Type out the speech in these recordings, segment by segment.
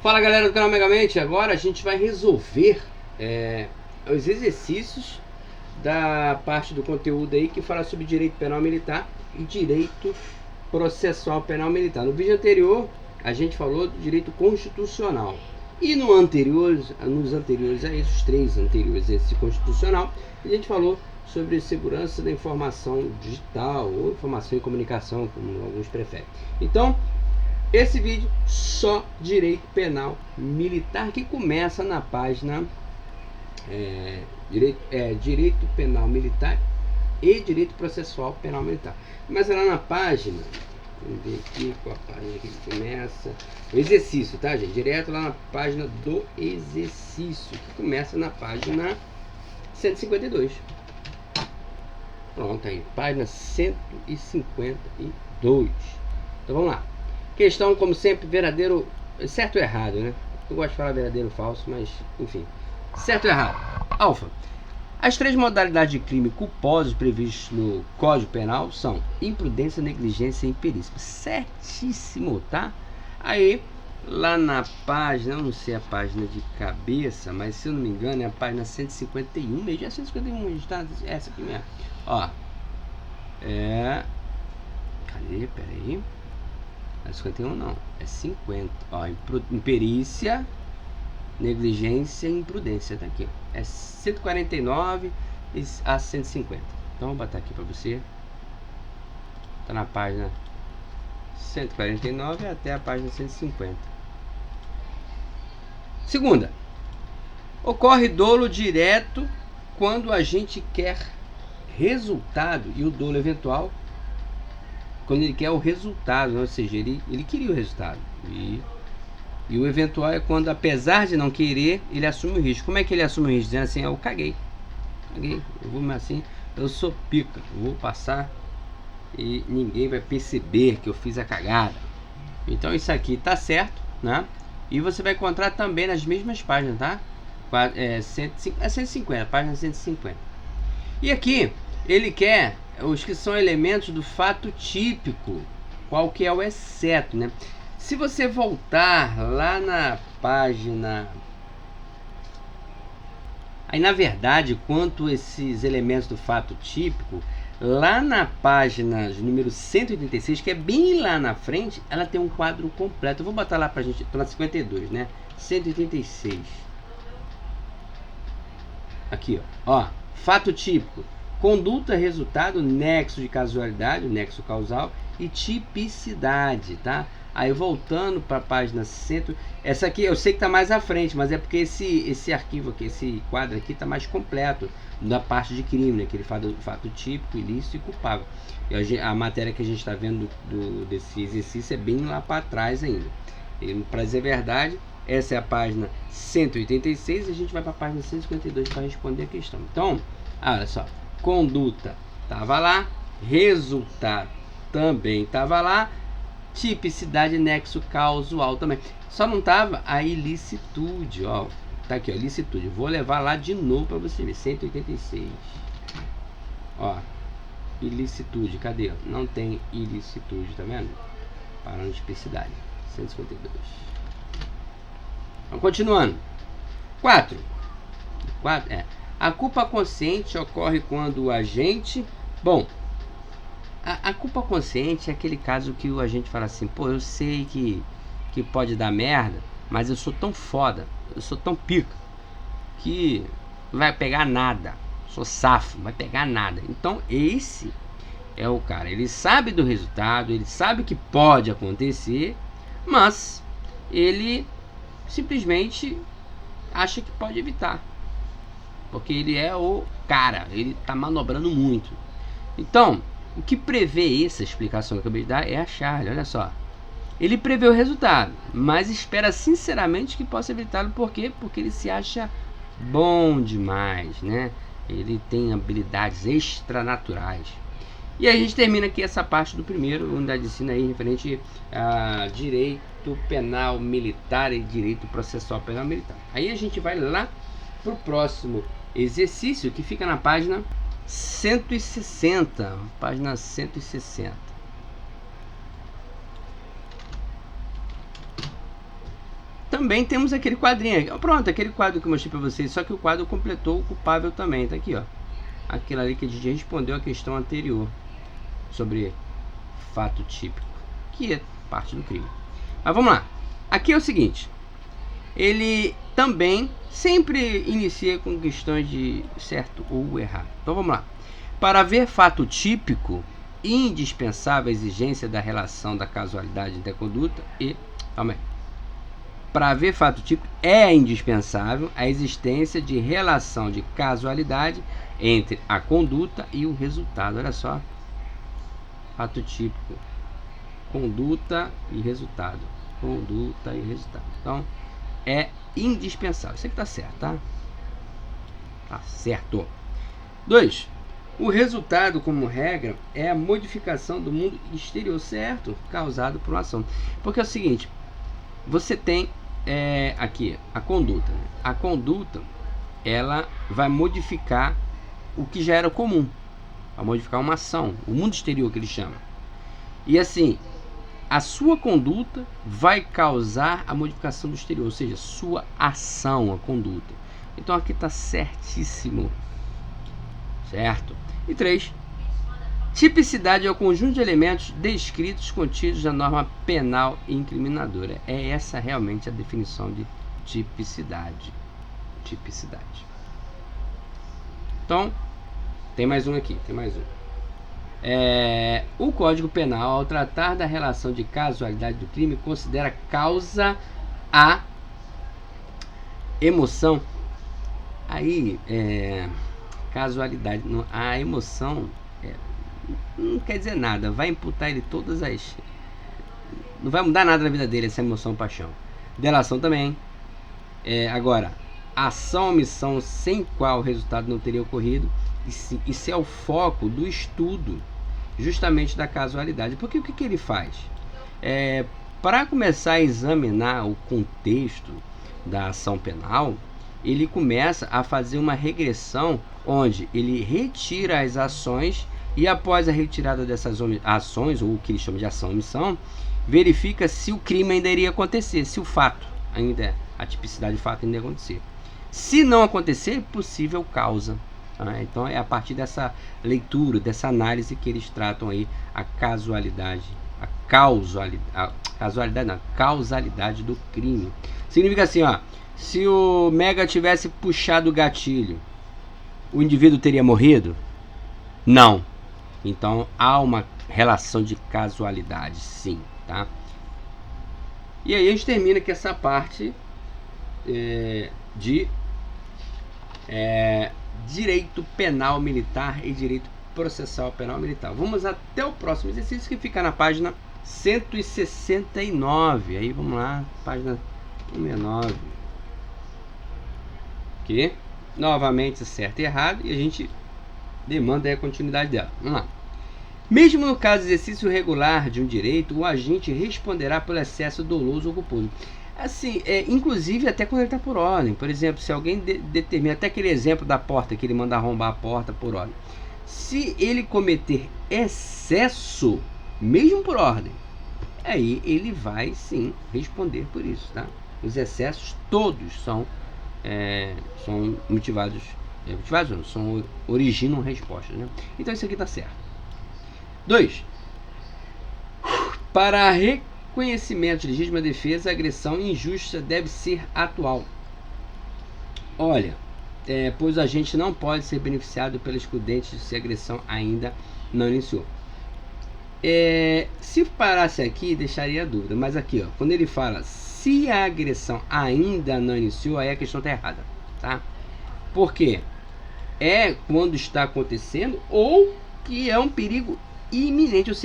Fala galera do canal Megamente, agora a gente vai resolver os exercícios da parte do conteúdo aí que fala sobre direito penal militar e direito processual penal militar. No vídeo anterior a gente falou do direito constitucional e nos anteriores a esses, os três anteriores a esse constitucional, a gente falou sobre segurança da informação digital ou informação e comunicação, como alguns preferem. Então, esse vídeo só direito penal militar, que começa na página direito penal militar e direito processual penal militar. Começa lá na página, vamos ver aqui qual a página que começa, o exercício, tá gente? Direto lá na página do exercício, que começa na página 152. Pronto, aí, página 152. Então vamos lá. Questão, como sempre, verdadeiro, certo ou errado, né? Eu gosto de falar verdadeiro ou falso, mas enfim. Certo ou errado? Alfa. As três modalidades de crime culposos previstos no Código Penal são imprudência, negligência e imperícia. Certíssimo, tá? Aí, lá na página, eu não sei a página de cabeça, mas se eu não me engano é a página 151 mesmo. É 151, tá? Essa aqui mesmo. Ó. Cadê? Peraí. É 51 não, é 50. Ó, imperícia, negligência e imprudência, tá aqui. É 149 a 150. Então vou botar aqui para você. Tá na página 149 até a página 150. Segunda. Ocorre dolo direto quando a gente quer resultado e o dolo eventual quando ele quer o resultado, né? Ou seja, ele queria o resultado. E o eventual é quando, apesar de não querer, ele assume o risco. Como é que ele assume o risco? Dizendo assim, eu caguei, eu vou assim, eu sou pica, eu vou passar e ninguém vai perceber que eu fiz a cagada. Então isso aqui tá certo, né? E você vai encontrar também nas mesmas páginas, tá? 150, página 150. E aqui, ele quer os que são elementos do fato típico, qual que é o exceto, né? Se você voltar lá na página, aí na verdade, quanto esses elementos do fato típico, lá na página número 186, que é bem lá na frente, ela tem um quadro completo. Eu vou botar lá pra gente, tô na 52, né? 186. Aqui, ó, fato típico. Conduta, resultado, nexo de casualidade, o nexo causal e tipicidade, tá? Aí voltando para a página 100, essa aqui eu sei que está mais à frente, mas é porque esse arquivo aqui, esse quadro aqui está mais completo da parte de crime, né? Que ele fala do fato típico, ilícito e culpável. E a matéria que a gente está vendo desse exercício é bem lá para trás ainda. Para dizer a verdade, essa é a página 186 e a gente vai para a página 152 para responder a questão. Então, olha só. Conduta estava lá, resultado também estava lá, tipicidade, nexo causal também. Só não estava a ilicitude, ó. Tá aqui, ó, ilicitude. Vou levar lá de novo para você ver. 186. Ó, ilicitude, cadê? Não tem ilicitude, tá vendo? Parando de tipicidade. 152. Vamos continuando. 4 a culpa consciente ocorre quando o agente... Bom, a culpa consciente é aquele caso que o agente fala assim, pô, eu sei que pode dar merda, mas eu sou tão foda, eu sou tão pica, que não vai pegar nada, sou safo, não vai pegar nada. Então esse é o cara, ele sabe do resultado, ele sabe que pode acontecer, mas ele simplesmente acha que pode evitar. Porque ele é o cara, ele está manobrando muito. Então, o que prevê essa explicação que eu acabei de dar é a Charlie, olha só. Ele prevê o resultado, mas espera sinceramente que possa evitá-lo. Por quê? Porque ele se acha bom demais, né? Ele tem habilidades extranaturais. E aí a gente termina aqui essa parte do primeiro, unidade de ensino aí, referente a direito penal militar e direito processual penal militar. Aí a gente vai lá pro próximo exercício, que fica na página 160. Página 160. também temos aquele quadrinho. Pronto, aquele quadro que eu mostrei para vocês, só que o quadro completou o culpável também. Tá aqui, ó. Aquilo ali que a gente respondeu a questão anterior sobre fato típico, que é parte do crime. Mas vamos lá. Aqui é o seguinte. Ele também sempre inicia com questões de certo ou errado. Então vamos lá. Para haver fato típico, indispensável a exigência da relação da casualidade entre a conduta e... Calma aí. Para haver fato típico, é indispensável a existência de relação de casualidade entre a conduta e o resultado. Olha só. Fato típico. Conduta e resultado. Conduta e resultado. Então, é indispensável. Isso aqui tá certo, tá? Tá certo. 2. O resultado, como regra, é a modificação do mundo exterior, certo? Causado por uma ação. Porque é o seguinte, você tem aqui a conduta. Né? A conduta, ela vai modificar o que já era comum. Vai modificar uma ação, o mundo exterior que ele chama. E assim, a sua conduta vai causar a modificação do exterior, ou seja, sua ação, a conduta. Então aqui está certíssimo. Certo? E 3. Tipicidade é o conjunto de elementos descritos contidos na norma penal incriminadora. É essa realmente a definição de tipicidade. Tipicidade. Então, tem mais um aqui, tem mais um. O Código Penal, ao tratar da relação de casualidade do crime, considera causa a emoção. Aí, casualidade, a emoção não quer dizer nada, vai imputar ele todas as... Não vai mudar nada na vida dele essa emoção, paixão. Delação também. Agora, ação ou omissão sem qual o resultado não teria ocorrido, isso é o foco do estudo, justamente da casualidade. Porque o que ele faz? Para começar a examinar o contexto da ação penal, ele começa a fazer uma regressão onde ele retira as ações e após a retirada dessas ações, ou o que ele chama de ação ou omissão, verifica se o crime ainda iria acontecer, se o fato ainda, a tipicidade do fato ainda ia acontecer. Se não acontecer, possível causa. Então é a partir dessa leitura, dessa análise que eles tratam aí a casualidade, a causalidade do crime. Significa assim, ó, se o Mega tivesse puxado o gatilho, o indivíduo teria morrido? Não. Então há uma relação de casualidade, sim, tá? E aí a gente termina com essa parte de direito penal militar e direito processal penal militar. Vamos até o próximo exercício, que fica na página 169. Aí vamos lá, página 169. Aqui, novamente certo e errado, e a gente demanda a continuidade dela. Vamos lá. Mesmo no caso de exercício regular de um direito, o agente responderá pelo excesso doloso ou culposo. Assim, inclusive até quando ele está por ordem. Por exemplo, se alguém determina, até aquele exemplo da porta, que ele manda arrombar a porta por ordem. Se ele cometer excesso, mesmo por ordem, aí ele vai sim responder por isso, tá? Os excessos todos são motivados, não, originam respostas, né? Então isso aqui está certo. 2. Para reconhecimento de legítima defesa, a agressão injusta deve ser atual. Olha, pois o agente não pode ser beneficiado pela excludente se a agressão ainda não iniciou. Se parasse aqui, deixaria a dúvida, mas aqui, ó, quando ele fala se a agressão ainda não iniciou, aí a questão está errada, tá? Porque é quando está acontecendo ou que é um perigo iminente, ou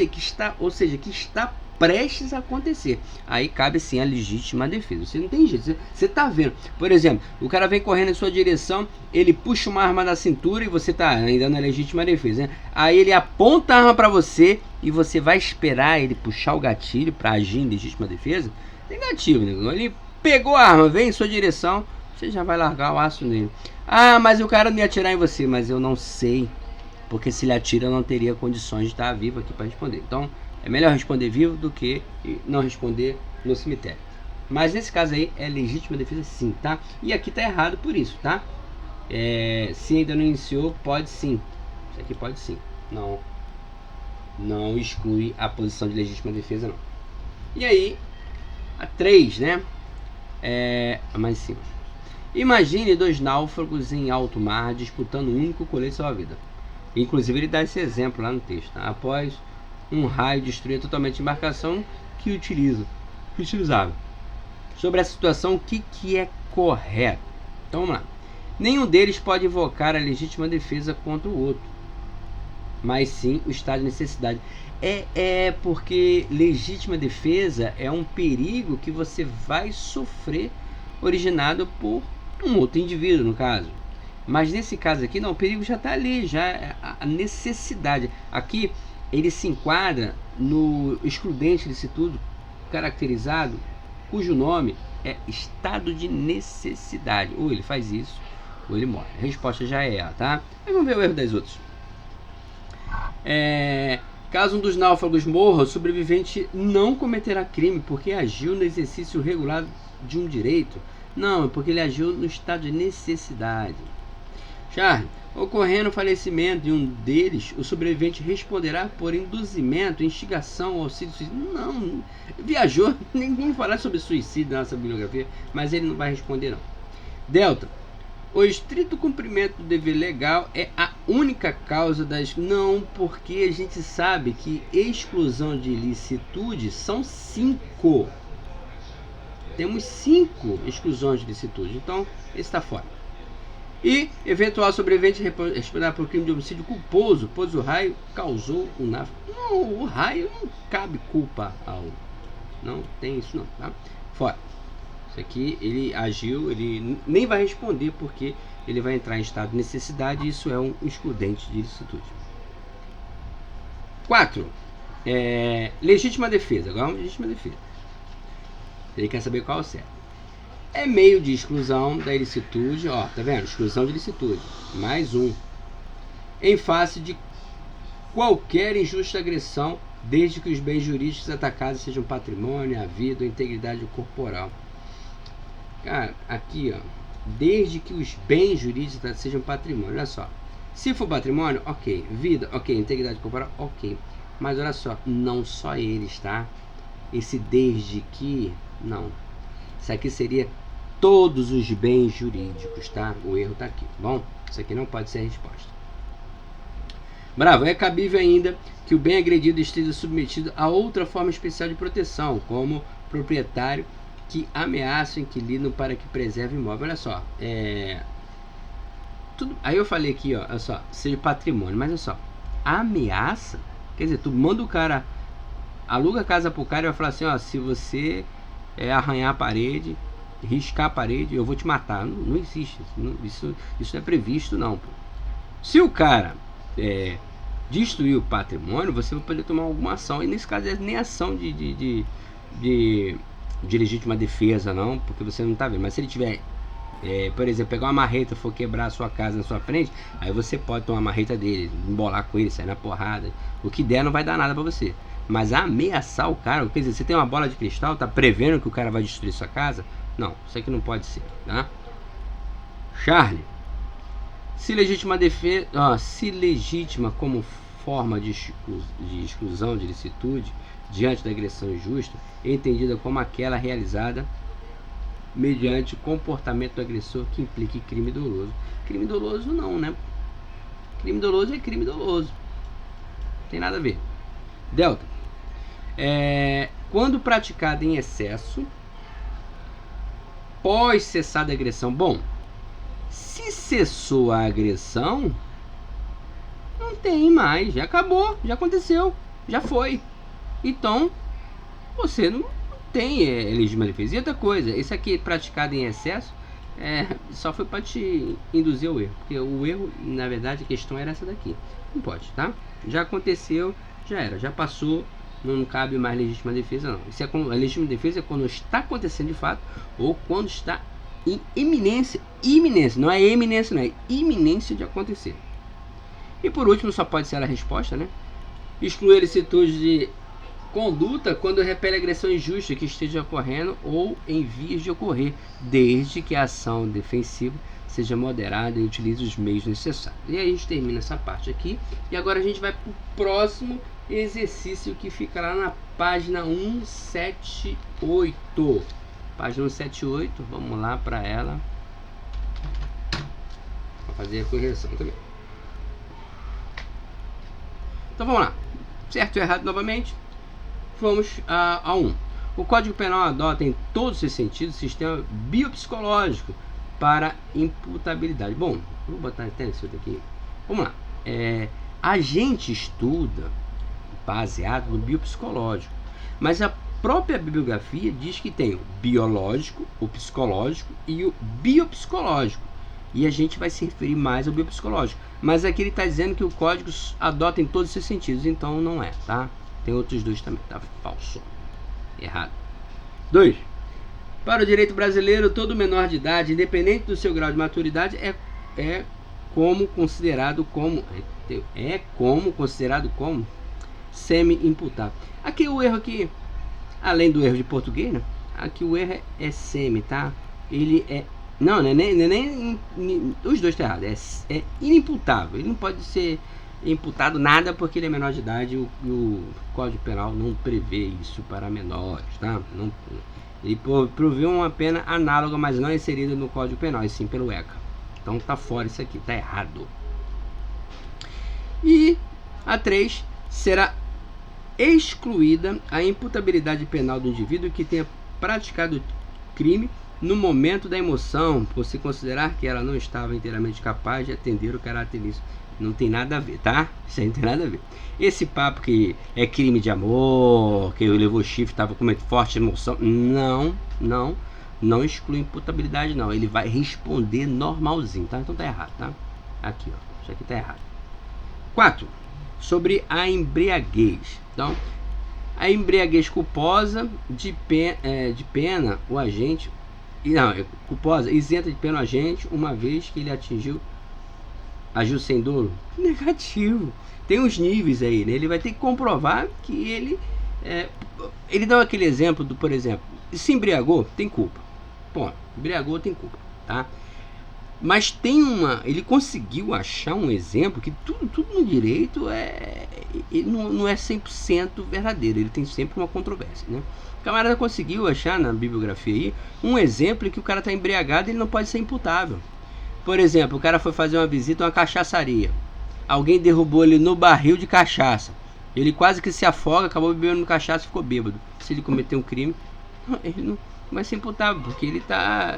seja, que está prestes a acontecer. Aí cabe sim a legítima defesa. Você não tem jeito, você está vendo. Por exemplo, o cara vem correndo em sua direção, ele puxa uma arma da cintura e você está ainda na legítima defesa, né? Aí ele aponta a arma para você e você vai esperar ele puxar o gatilho para agir em legítima defesa? Negativo, né? Ele pegou a arma, vem em sua direção, você já vai largar o aço nele. Ah, mas o cara não ia atirar em você, mas eu não sei. Porque se ele atira, eu não teria condições de estar vivo aqui para responder. Então, é melhor responder vivo do que não responder no cemitério. Mas nesse caso aí é legítima defesa sim, tá? E aqui tá errado por isso, tá? Se ainda não iniciou, pode sim. Isso aqui pode sim. Não exclui a posição de legítima defesa, não. E aí, a 3, né? Mais em cima. Imagine 2 náufragos em alto mar disputando um único colete salva-vida. Inclusive ele dá esse exemplo lá no texto, tá? Após um raio destruir totalmente a embarcação que utilizava. Sobre essa situação, o que é correto? Então vamos lá. Nenhum deles pode invocar a legítima defesa contra o outro, mas sim o estado de necessidade. Porque legítima defesa é um perigo que você vai sofrer originado por um outro indivíduo, no caso. Mas nesse caso aqui, não, o perigo já está ali, já é a necessidade. Aqui ele se enquadra no excludente disso tudo, caracterizado, cujo nome é estado de necessidade. Ou ele faz isso, ou ele morre. A resposta já é ela, tá? Mas vamos ver o erro das outras. Caso um dos náufragos morra, o sobrevivente não cometerá crime porque agiu no exercício regular de um direito. Não, é porque ele agiu no estado de necessidade. Charlie, ocorrendo o falecimento de um deles, o sobrevivente responderá por induzimento, instigação, auxílio suicídio. Não, viajou, ninguém falar sobre suicídio na nossa bibliografia, mas ele não vai responder não. Delta, o estrito cumprimento do dever legal é a única causa das... Não, porque a gente sabe que exclusão de ilicitude são 5. Temos 5 exclusões de ilicitude, então esse está fora. E eventual sobrevivente responderá por crime de homicídio culposo, pois o raio causou um náufrago. Não, o raio não cabe culpa ao... Não tem isso não, tá? Fora. Isso aqui ele agiu, ele nem vai responder porque ele vai entrar em estado de necessidade e isso é um excludente de ilicitude. 4. Legítima defesa. Agora vamos legítima defesa. Ele quer saber qual é o certo. É meio de exclusão da ilicitude, ó, tá vendo? Exclusão de ilicitude. Mais um. Em face de qualquer injusta agressão, desde que os bens jurídicos atacados sejam patrimônio, a vida ou integridade corporal. Cara, aqui, ó. Desde que os bens jurídicos sejam patrimônio. Olha só. Se for patrimônio, ok. Vida, ok. Integridade corporal, ok. Mas olha só, não só eles, tá? Esse desde que, não. Isso aqui seria todos os bens jurídicos, tá? O erro tá aqui, bom? Isso aqui não pode ser a resposta. Bravo, é cabível ainda que o bem agredido esteja submetido a outra forma especial de proteção, como proprietário que ameaça o inquilino para que preserve o imóvel. Olha só, tudo, aí eu falei aqui, ó, olha só, seja patrimônio, mas olha só, ameaça, quer dizer, tu manda o cara, aluga a casa pro cara e vai falar assim, ó, se você arranhar a parede, riscar a parede, eu vou te matar. Não existe, isso não é previsto não, pô. Se o cara destruir o patrimônio, você vai poder tomar alguma ação, e nesse caso é nem ação de legítima defesa não, porque você não tá vendo, mas se ele tiver por exemplo, pegar uma marreta e for quebrar a sua casa na sua frente, aí você pode tomar a marreta dele, embolar com ele, sair na porrada, o que der não vai dar nada pra você. Mas ameaçar o cara, quer dizer, você tem uma bola de cristal, tá prevendo que o cara vai destruir sua casa? Não, isso aqui não pode ser, tá? Charlie, se legítima defesa, se legítima como forma de exclusão de ilicitude diante da agressão injusta, é entendida como aquela realizada mediante comportamento do agressor que implique crime doloso. Crime doloso não, né? Crime doloso é crime doloso. Não tem nada a ver. Delta. Quando praticado em excesso, pós cessar a agressão. Bom, se cessou a agressão, não tem mais, já acabou, já aconteceu, já foi. Então, você não tem legítima defesa. E outra coisa, esse aqui praticado em excesso, só foi para te induzir ao erro. Porque o erro, na verdade, a questão era essa daqui. Não pode, tá? Já aconteceu, já era, já passou. Não cabe mais legítima defesa não. Isso a legítima defesa é quando está acontecendo de fato ou quando está em iminência, não é eminência não, é iminência de acontecer. E por último, só pode ser a resposta, né? Excluir a ilicitude Conduta quando repele agressão injusta que esteja ocorrendo ou em vias de ocorrer, desde que a ação defensiva seja moderada e utilize os meios necessários. E aí a gente termina essa parte aqui. E agora a gente vai para o próximo exercício que fica lá na página 178. Página 178, vamos lá para ela. Para fazer a correção também. Então vamos lá. Certo ou errado novamente? Vamos a 1. O Código Penal adota em todos os sentidos o sistema biopsicológico para imputabilidade. Bom, vou botar até isso daqui. Vamos lá. A gente estuda baseado no biopsicológico, mas a própria bibliografia diz que tem o biológico, o psicológico e o biopsicológico. E a gente vai se referir mais ao biopsicológico. Mas aqui ele está dizendo que o código adota em todos esses sentidos, então não é, tá? Tem outros dois também, tá? Falso. Errado. 2. Para o direito brasileiro, todo menor de idade, independente do seu grau de maturidade, é como considerado como semi-imputável. Aqui o erro aqui, além do erro de português, né? Aqui o erro é semi, tá? Ele é não é nem os dois estão errados. É inimputável. Ele não pode ser imputado nada porque ele é menor de idade e o Código Penal não prevê isso para menores, tá? Não, ele prevê uma pena análoga, mas não inserida no Código Penal, e sim pelo ECA. Então tá fora isso aqui, tá errado. E a 3, será excluída a imputabilidade penal do indivíduo que tenha praticado crime no momento da emoção, por se considerar que ela não estava inteiramente capaz de atender o caráter ilícito. Não tem nada a ver, tá? Isso aí não tem nada a ver. Esse papo que é crime de amor, que levou chifre, estava com uma forte emoção, não exclui imputabilidade, não. Ele vai responder normalzinho, tá? Então tá errado, tá? Aqui, ó. Isso aqui tá errado. 4. Sobre a embriaguez. Então, a embriaguez culposa de pena o agente... Não, é culposa, isenta de pena o agente, uma vez que ele agiu sem dolo? Negativo. Tem uns níveis aí, né? Ele vai ter que comprovar que ele dá aquele exemplo do, por exemplo, se embriagou, tem culpa. Pô, embriagou, tem culpa, tá? Mas ele conseguiu achar um exemplo que tudo no direito não é 100% verdadeiro, ele tem sempre uma controvérsia, né? O camarada conseguiu achar na bibliografia aí um exemplo em que o cara está embriagado e ele não pode ser imputável. Por exemplo, o cara foi fazer uma visita a uma cachaçaria. Alguém derrubou ele no barril de cachaça. Ele quase que se afoga, acabou bebendo cachaça e ficou bêbado. Se ele cometeu um crime, ele não vai ser imputável, porque ele tá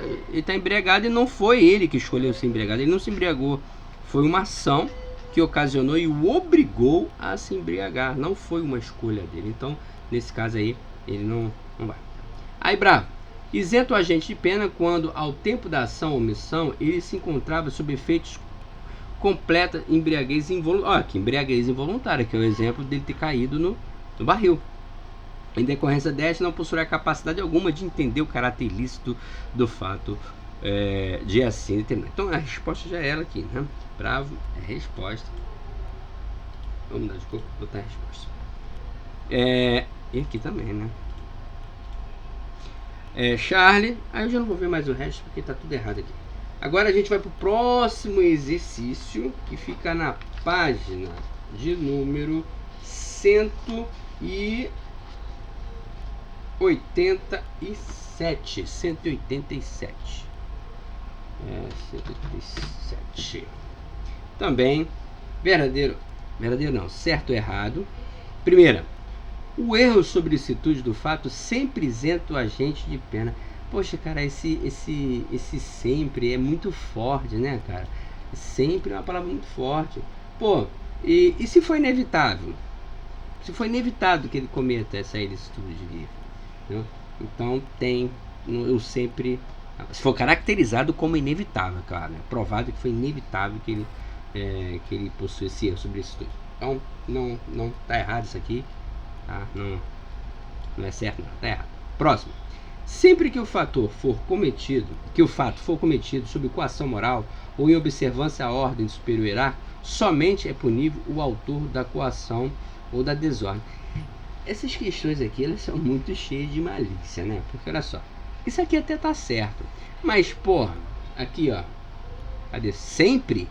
embriagado e não foi ele que escolheu ser embriagado. Ele não se embriagou. Foi uma ação que ocasionou e o obrigou a se embriagar. Não foi uma escolha dele. Então, nesse caso aí, ele não vai. Aí, bravo. Isenta o agente de pena quando, ao tempo da ação ou omissão, ele se encontrava sob efeitos completa embriaguez involuntária. Aqui, embriaguez involuntária, que é o exemplo dele ter caído no barril. Em decorrência desta, não possuirá capacidade alguma de entender o caráter ilícito do fato de assim determinar. Então, a resposta já é ela aqui, né? Bravo, é resposta. Vamos mudar de cor, botar a resposta. E aqui também, né? Charlie, aí eu já não vou ver mais o resto porque tá tudo errado aqui. Agora a gente vai pro próximo exercício que fica na página de número 187. 187. 187. Também verdadeiro não, certo ou errado. Primeira, o erro sobre licitude do fato sempre isenta o agente de pena. Poxa, cara, esse sempre é muito forte, né, cara? Sempre é uma palavra muito forte. Pô, e se for inevitável? Se for inevitável que ele cometa essa ilicitude de livre, né? Então eu sempre, se for caracterizado como inevitável, cara, é provado que foi inevitável que ele possui esse erro sobre ilicitude. Então não tá errado isso aqui. Tá? Não é certo, não, tá errado. Próximo. Sempre que o fato for cometido sob coação moral ou em observância à ordem de superior hierárquico, somente é punível o autor da coação ou da desordem. essas questões aqui, elas são muito cheias de malícia, né? Porque olha só, isso aqui até tá certo, mas porra, aqui ó, cadê? Sempre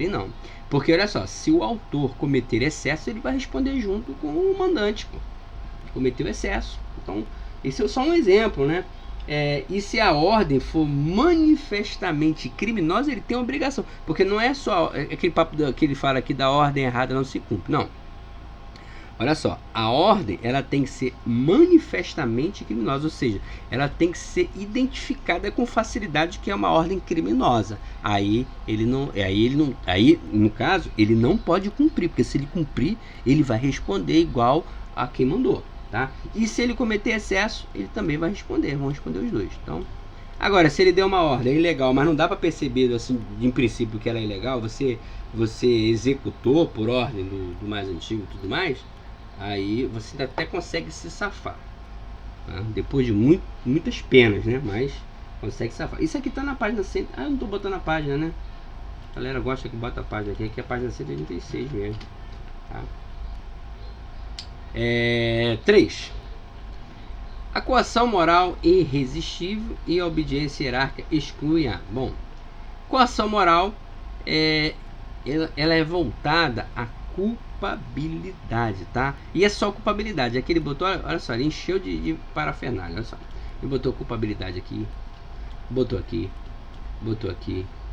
não, porque olha só, se o autor cometer excesso, ele vai responder junto com o mandante, pô. Cometeu excesso. Então, esse é só um exemplo, né? E se a ordem for manifestamente criminosa, ele tem a obrigação, porque não é só aquele papo que ele fala aqui da ordem errada não se cumpre, não. Olha só, a ordem ela tem que ser manifestamente criminosa, ou seja, ela tem que ser identificada com facilidade que é uma ordem criminosa. Aí no caso, ele não pode cumprir, porque se ele cumprir, ele vai responder igual a quem mandou, tá? E se ele cometer excesso, ele também vai responder, vão responder os dois. Então, agora, se ele deu uma ordem ilegal, mas não dá para perceber assim, em princípio que ela é ilegal, você executou por ordem do mais antigo e tudo mais, aí você até consegue se safar, tá? Depois de muitas penas, né? Mas consegue se safar. Isso aqui tá na página 100. Eu não tô botando a página, né? A galera gosta que bota a página aqui. Aqui é a página 186 mesmo, tá? 3. A coação moral irresistível e a obediência hierárquica excluem a... Bom, coação moral ela é voltada à culpabilidade, tá? E é só culpabilidade. Aqui ele botou, olha só, ele encheu de parafernália, olha só. Ele botou culpabilidade aqui, botou aqui,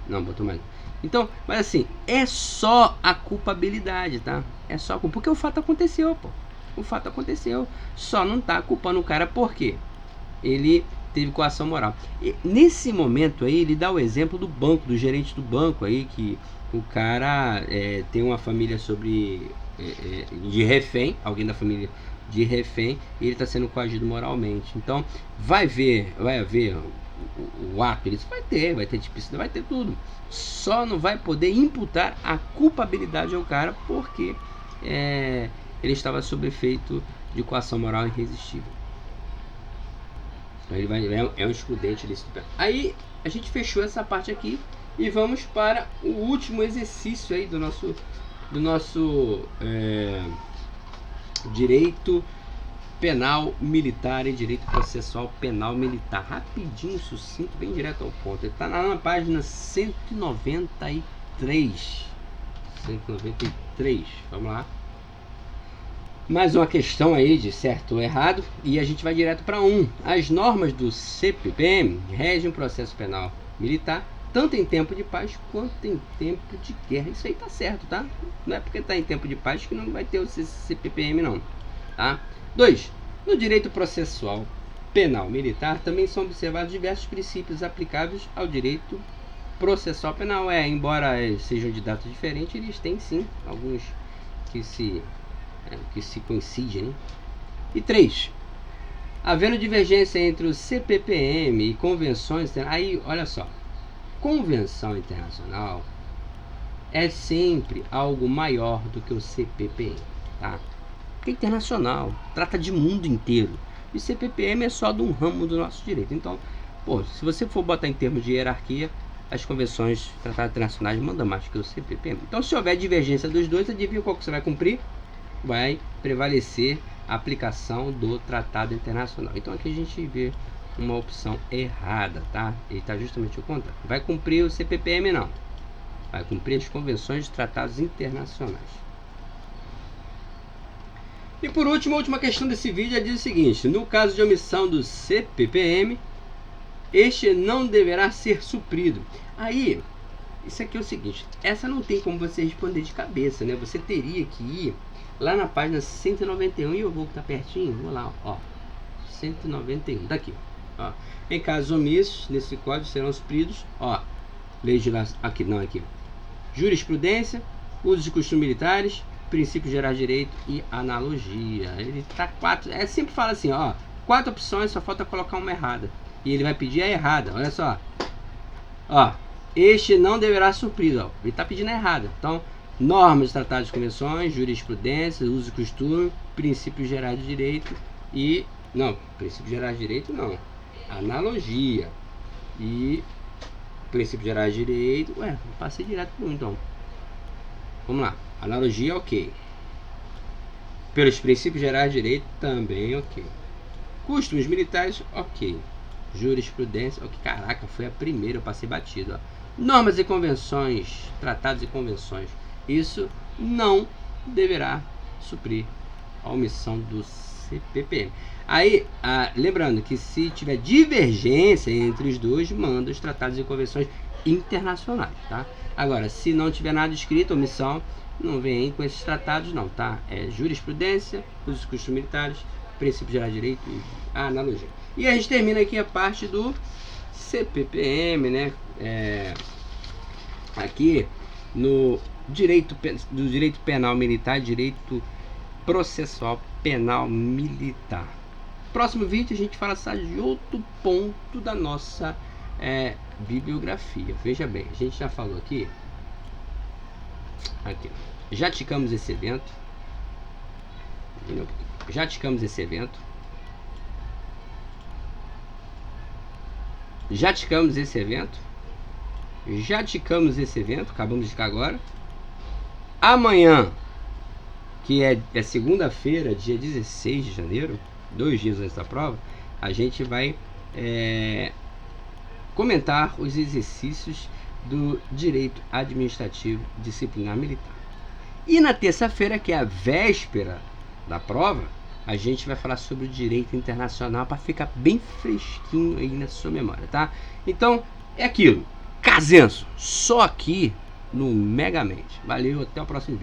não, botou mais. Então, mas assim, é só a culpabilidade, tá? É só porque o fato aconteceu, pô. O fato aconteceu. Só não tá culpando o cara porque ele teve coação moral. E nesse momento aí, ele dá o exemplo do banco, do gerente do banco aí, que o cara tem uma família de refém, alguém da família de refém, e ele está sendo coagido moralmente. Então, vai haver o ato, ele vai ter tipicidade, vai ter tudo. Só não vai poder imputar a culpabilidade ao cara porque ele estava sob efeito de coação moral irresistível. Então ele é um excludente desse. Aí a gente fechou essa parte aqui e vamos para o último exercício aí do nosso direito penal militar e direito processual penal militar. Rapidinho, sucinto, bem direto ao ponto. Ele está na página 193. Vamos lá. Mais uma questão aí de certo ou errado e a gente vai direto para 1. As normas do CPPM regem o processo penal militar tanto em tempo de paz quanto em tempo de guerra. Isso aí tá certo, tá? Não é porque tá em tempo de paz que não vai ter o CPPM não, tá? 2. No direito processual penal militar também são observados diversos princípios aplicáveis ao direito processual penal. Embora sejam de datas diferentes, eles têm sim alguns que se coincidem, né? E 3. Havendo divergência entre o CPPM e convenções, aí olha só, convenção internacional é sempre algo maior do que o CPPM, tá? Porque é internacional, trata de mundo inteiro. E o CPPM é só de um ramo do nosso direito. Então, se você for botar em termos de hierarquia, as convenções tratados internacionais mandam mais que o CPPM. Então, se houver divergência dos dois, adivinha qual que você vai cumprir? Vai prevalecer a aplicação do tratado internacional. Então aqui a gente vê uma opção errada, tá? Ele está justamente o contrário. Vai cumprir o CPPM não. Vai cumprir as convenções de tratados internacionais. E por último, a última questão desse vídeo diz o seguinte: no caso de omissão do CPPM, este não deverá ser suprido. Aí, isso aqui é o seguinte, essa não tem como você responder de cabeça, né? Você teria que ir lá na página 191 e eu vou que tá pertinho, vou lá, ó, 191, daqui, ó. Em casos omissos, nesse código serão supridos, ó, legislação, aqui, jurisprudência, usos de costumes militares, princípios gerais de direito e analogia. Ele tá 4, sempre fala assim, ó, 4 opções, só falta colocar uma errada. E ele vai pedir a errada, olha só, ó, este não deverá suprir, ó, ele tá pedindo a errada, então normas, tratados, convenções, jurisprudência, uso e costume, princípios gerais de direito e... Não, princípios gerais de direito não. Analogia. E princípios gerais de direito... passei direto por um, então. Vamos lá. Analogia, ok. Pelos princípios gerais de direito, também ok. Costumes militares, ok. Jurisprudência, ok. Caraca, foi a primeira, eu passei batido. Ó. Normas e convenções, tratados e convenções. Isso não deverá suprir a omissão do CPPM. Aí, lembrando que se tiver divergência entre os dois, manda os tratados e convenções internacionais, tá? Agora, se não tiver nada escrito, omissão, não vem com esses tratados não, tá? É jurisprudência, os costumes militares, princípios gerais de direito e a analogia. E a gente termina aqui a parte do CPPM, né? Aqui no direito penal militar, direito processual penal militar. Próximo vídeo a gente fala de outro ponto da nossa bibliografia. Veja bem, a gente já falou aqui. Já ticamos esse evento. Já ticamos esse evento. Já ticamos esse evento. Já ticamos esse evento. Acabamos de ticar agora. Amanhã, que é segunda-feira, dia 16 de janeiro, 2 dias antes da prova, a gente vai comentar os exercícios do direito administrativo disciplinar militar. E na terça-feira, que é a véspera da prova, a gente vai falar sobre o direito internacional para ficar bem fresquinho aí na sua memória, tá? Então, é aquilo. Casenso, só aqui no Megamente. Valeu, até o próximo vídeo.